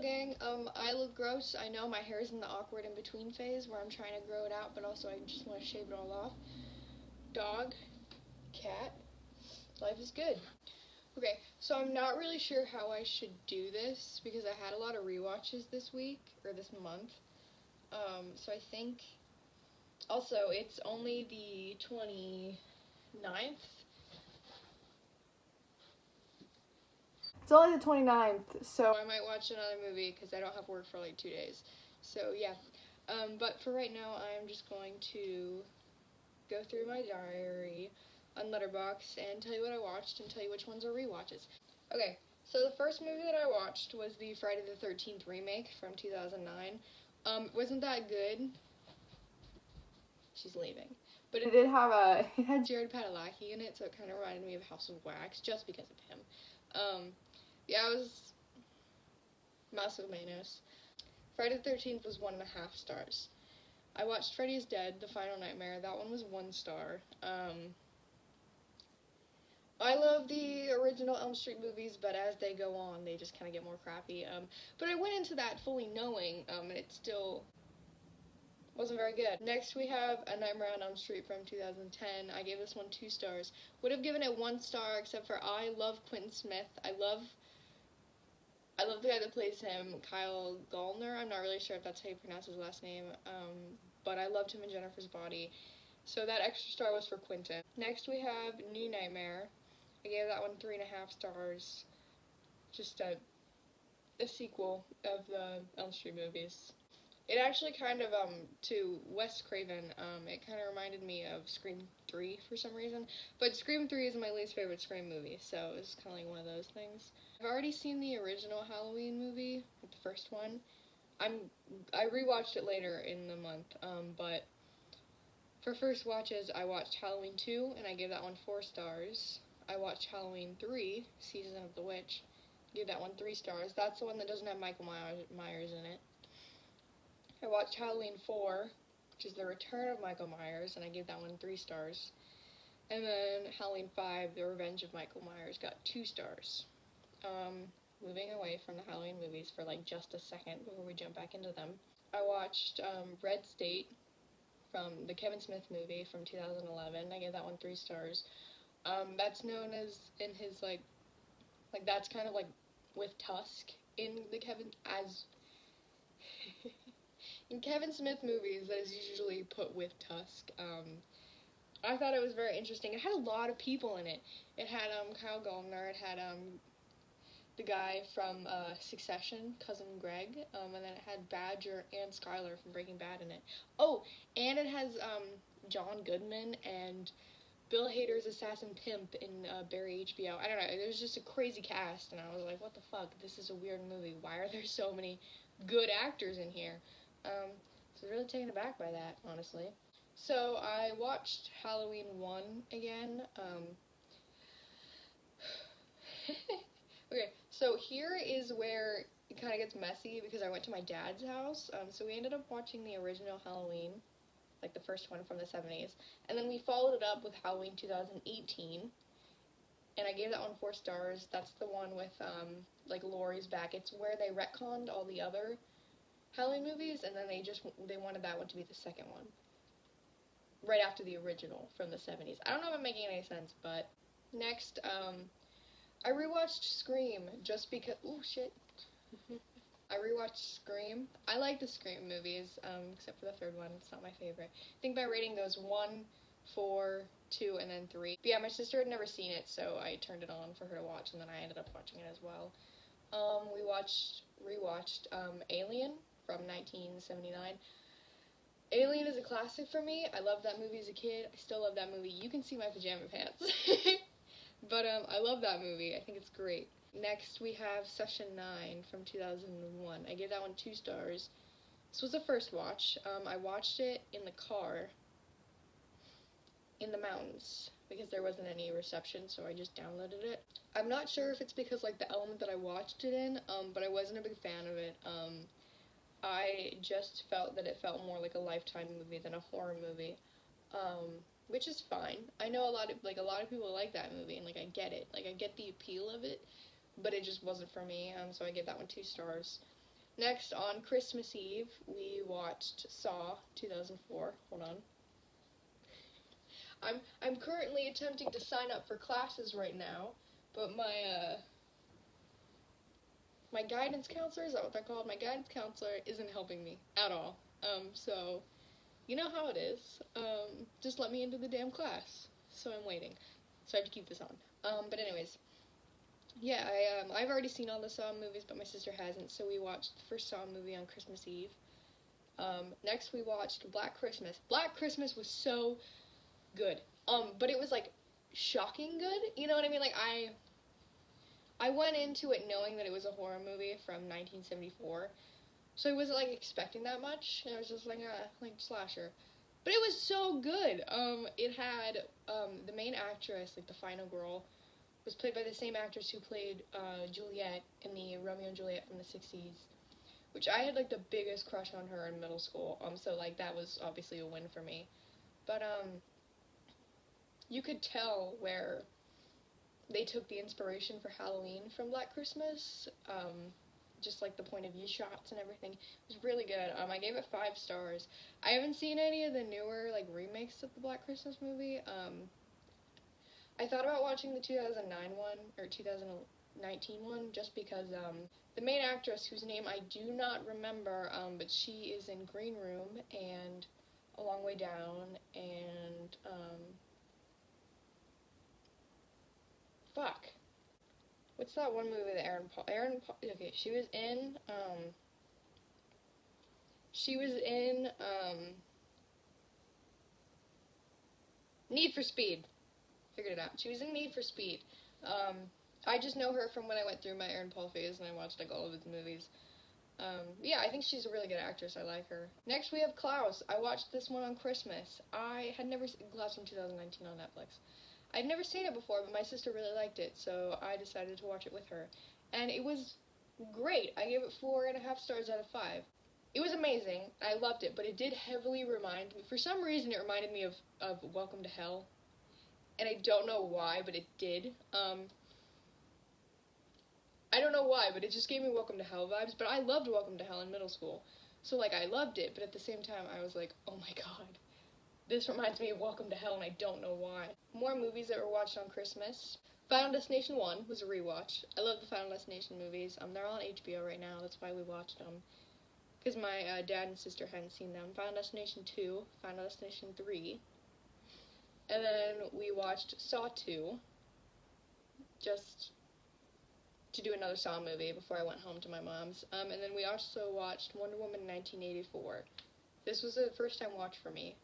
gang. I look gross. I know my hair is in the awkward in-between phase where I'm trying to grow it out, but also I just want to shave it all off. Dog, cat, life is good. Okay, so I'm not really sure how I should do this because I had a lot of rewatches this week, or this month. So I think, also, it's only the 29th. It's only the 29th, so I might watch another movie because I don't have work for like 2 days. So yeah, but for right now, I'm just going to go through my diary on Letterboxd and tell you what I watched and tell you which ones are rewatches. Okay, so the first movie that I watched was the Friday the 13th remake from 2009. Wasn't that good? She's leaving. But it had Jared Padalecki in it, so it kind of reminded me of House of Wax, just because of him. Yeah, it was más o menos. Friday the 13th was 1.5 stars. I watched Freddy is Dead, The Final Nightmare. That one was 1 star. I love the original Elm Street movies, but as they go on, they just kind of get more crappy. But I went into that fully knowing, and it still wasn't very good. Next, we have A Nightmare on Elm Street from 2010. I gave this one 2 stars. Would have given it 1 star, except for I love Quentin Smith. I love the guy that plays him, Kyle Gallner. I'm not really sure if that's how you pronounce his last name, but I loved him in Jennifer's Body. So that extra star was for Quentin. Next, we have New Nightmare. I gave that one 3.5 stars. Just a sequel of the Elm Street movies. It actually kind of, to Wes Craven, it kind of reminded me of Scream 3 for some reason. But Scream 3 is my least favorite Scream movie, so it's kind of like one of those things. I've already seen the original Halloween movie, the first one. I rewatched it later in the month, but for first watches, I watched Halloween 2, and I gave that one 4 stars. I watched Halloween 3, Season of the Witch, gave that one 3 stars. That's the one that doesn't have Michael Myers in it. I watched Halloween 4, which is the return of Michael Myers, and I gave that one 3 stars. And then Halloween 5, The Revenge of Michael Myers, got 2 stars. Moving away from the Halloween movies for like just a second before we jump back into them. I watched Red State from the Kevin Smith movie from 2011. I gave that one 3 stars. That's known as in his like that's kind of like with Tusk in the in Kevin Smith movies, that is usually put with Tusk. I thought it was very interesting. It had a lot of people in it. It had Kyle Gallner. It had the guy from Succession, Cousin Greg, and then it had Badger and Skyler from Breaking Bad in it. Oh, and it has John Goodman and Bill Hader's assassin Pimp in Barry HBO. I don't know, it was just a crazy cast, and I was like, what the fuck, this is a weird movie. Why are there so many good actors in here? So I was really taken aback by that, honestly. So I watched Halloween 1 again. Okay, so here is where it kind of gets messy because I went to my dad's house. So we ended up watching the original Halloween, like the first one from the 70s, and then we followed it up with Halloween 2018, and I gave that one 4 stars. That's the one with like Laurie's back. It's where they retconned all the other Halloween movies, and then they wanted that one to be the second one, right after the original from the 70s. I don't know if I'm making any sense, but next, I rewatched Scream just because. Oh shit. I rewatched Scream. I like the Scream movies, except for the third one. It's not my favorite. I think my rating goes 1, 4, 2, and then 3. But yeah, my sister had never seen it, so I turned it on for her to watch, and then I ended up watching it as well. We rewatched Alien from 1979. Alien is a classic for me. I loved that movie as a kid. I still love that movie. You can see my pajama pants. But I love that movie. I think it's great. Next, we have Session 9 from 2001. I gave that one 2 stars. This was the first watch. I watched it in the car in the mountains because there wasn't any reception, so I just downloaded it. I'm not sure if it's because like the element that I watched it in, but I wasn't a big fan of it. I just felt that it felt more like a Lifetime movie than a horror movie, which is fine. I know a lot of people like that movie, and like I get it, like I get the appeal of it, but it just wasn't for me. So I gave that one 2 stars. Next, on Christmas Eve, we watched Saw 2004. Hold on. I'm currently attempting to sign up for classes right now, but my guidance counselor, is that what they're called? My guidance counselor isn't helping me at all. So you know how it is. Just let me into the damn class. So I'm waiting. So I have to keep this on. But anyways, yeah, I've already seen all the Saw movies, but my sister hasn't. So we watched the first Saw movie on Christmas Eve. Next we watched Black Christmas. Black Christmas was so good. But it was like shocking good. You know what I mean? Like I went into it knowing that it was a horror movie from 1974. So I wasn't like expecting that much. And I was just like like slasher. But it was so good. It had the main actress, like the final girl, was played by the same actress who played Juliet in the Romeo and Juliet from the 60s, which I had like the biggest crush on her in middle school. So like that was obviously a win for me. But you could tell where they took the inspiration for Halloween from Black Christmas. Just like the point of view shots and everything. It was really good. I gave it 5 stars. I haven't seen any of the newer like remakes of the Black Christmas movie. I thought about watching the 2009 one or 2019 one just because the main actress, whose name I do not remember, but she is in Green Room and A Long Way Down and fuck. What's that one movie that Aaron Paul, okay, she was in Need for Speed. Figured it out. She was in Need for Speed. I just know her from when I went through my Aaron Paul phase and I watched like all of his movies. Yeah, I think she's a really good actress. I like her. Next we have Klaus. I watched this one on Christmas. I had never seen Klaus from 2019 on Netflix. I'd never seen it before, but my sister really liked it, so I decided to watch it with her. And it was great. I gave it 4.5 stars out of 5. It was amazing. I loved it, but it did heavily remind me, for some reason it reminded me of Welcome to Hell. And I don't know why, but it did. I don't know why, but it just gave me Welcome to Hell vibes, but I loved Welcome to Hell in middle school. So, like, I loved it, but at the same time, I was like, oh my god. This reminds me of Welcome to Hell, and I don't know why. More movies that were watched on Christmas. Final Destination 1 was a rewatch. I love the Final Destination movies. They're all on HBO right now. That's why we watched them. Because my dad and sister hadn't seen them. Final Destination 2, Final Destination 3. And then we watched Saw 2. Just to do another Saw movie before I went home to my mom's. And then we also watched Wonder Woman 1984. This was a first time watch for me.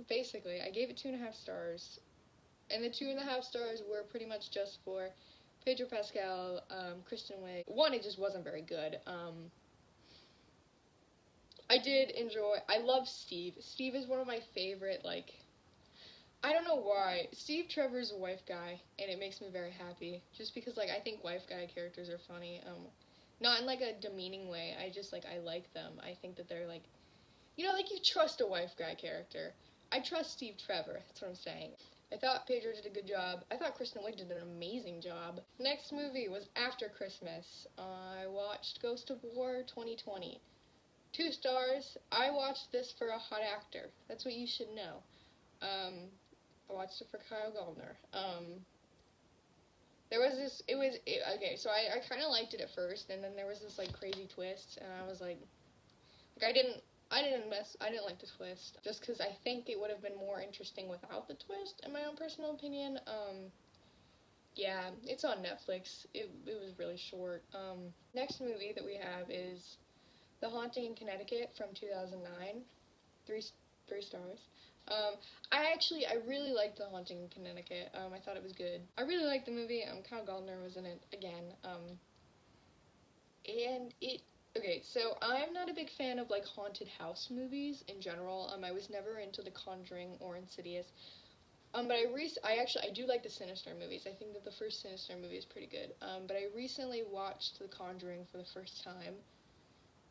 Basically, I gave it 2.5 stars, and the 2.5 stars were pretty much just for Pedro Pascal, Kristen Wiig. One, it just wasn't very good. I love Steve. Steve is one of my favorite, like, I don't know why. Steve Trevor's a wife guy, and it makes me very happy, just because, like, I think wife guy characters are funny. Not in, like, a demeaning way. I just, like, I like them. I think that they're, like, you know, like, you trust a wife guy character. I trust Steve Trevor, that's what I'm saying. I thought Pedro did a good job. I thought Kristen Wiig did an amazing job. Next movie was after Christmas. I watched Ghost of War 2020. 2 stars. I watched this for a hot actor. That's what you should know. I watched it for Kyle Gallner. There was this, okay, so I kind of liked it at first, and then there was this, like, crazy twist, and I was like I didn't like the twist, just because I think it would have been more interesting without the twist, in my own personal opinion. Yeah, it's on Netflix. It was really short. Next movie that we have is The Haunting in Connecticut from 2009. 3 stars. I really liked The Haunting in Connecticut. I thought it was good. I really liked the movie. Kyle Gallner was in it again. Okay, so I'm not a big fan of, like, haunted house movies in general. I was never into The Conjuring or Insidious. But I do like the Sinister movies. I think that the first Sinister movie is pretty good. But I recently watched The Conjuring for the first time.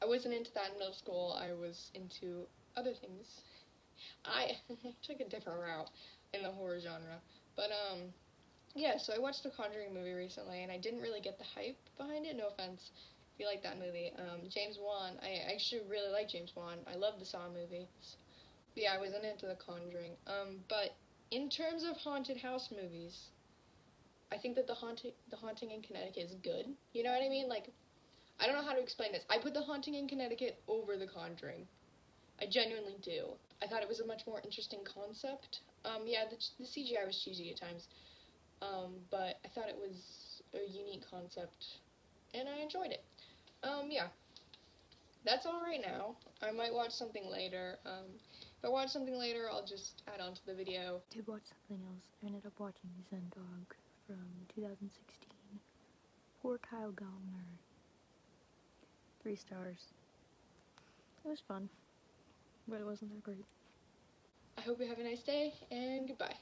I wasn't into that in middle school. I was into other things. I took a different route in the horror genre. But, Yeah, so I watched the Conjuring movie recently, and I didn't really get the hype behind it. No offense if you like that movie. James Wan, I actually really like James Wan. I love the Saw movies. But yeah, I wasn't into the Conjuring. But in terms of haunted house movies, I think that the Haunting in Connecticut is good. You know what I mean? Like, I don't know how to explain this. I put The Haunting in Connecticut over The Conjuring. I genuinely do. I thought it was a much more interesting concept. Yeah, the CGI was cheesy at times. But I thought it was a unique concept, and I enjoyed it. Yeah, that's all right now. I might watch something later. If I watch something later, I'll just add on to the video. Did watch something else. I ended up watching Zen Dog from 2016. Poor Kyle Gallner. 3 stars. It was fun, but it wasn't that great. I hope you have a nice day, and goodbye.